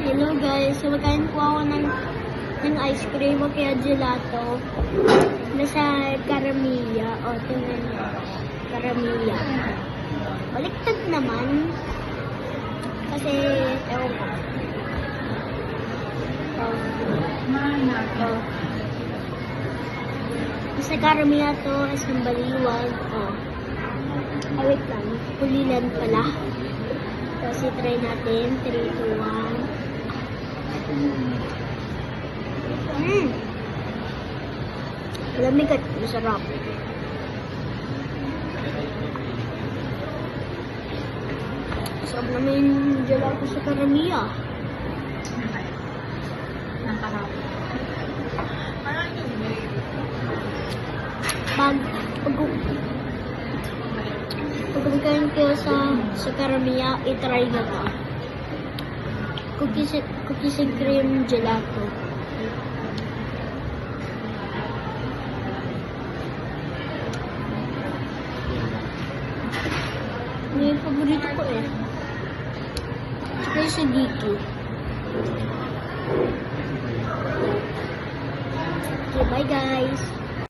Hello guys, so magkain po ako ng ice cream o kaya gelato. Nasa Caramia. O, tingnan nyo. Caramia. Baliktad naman. Kasi, ewan ko. Nasa Caramia to, isang baliwag. Wait lang. Pulilan pala. Tapos i-try natin. 3, 2, 1. Lamig at masarap. Sarap naman yung gelato sa Caramia. Pag magkain kayo sa Caramia, i-try na to. Cookies and cream gelato. May paborito ko eh. Tsaka yung sa DQ. Okay, bye guys!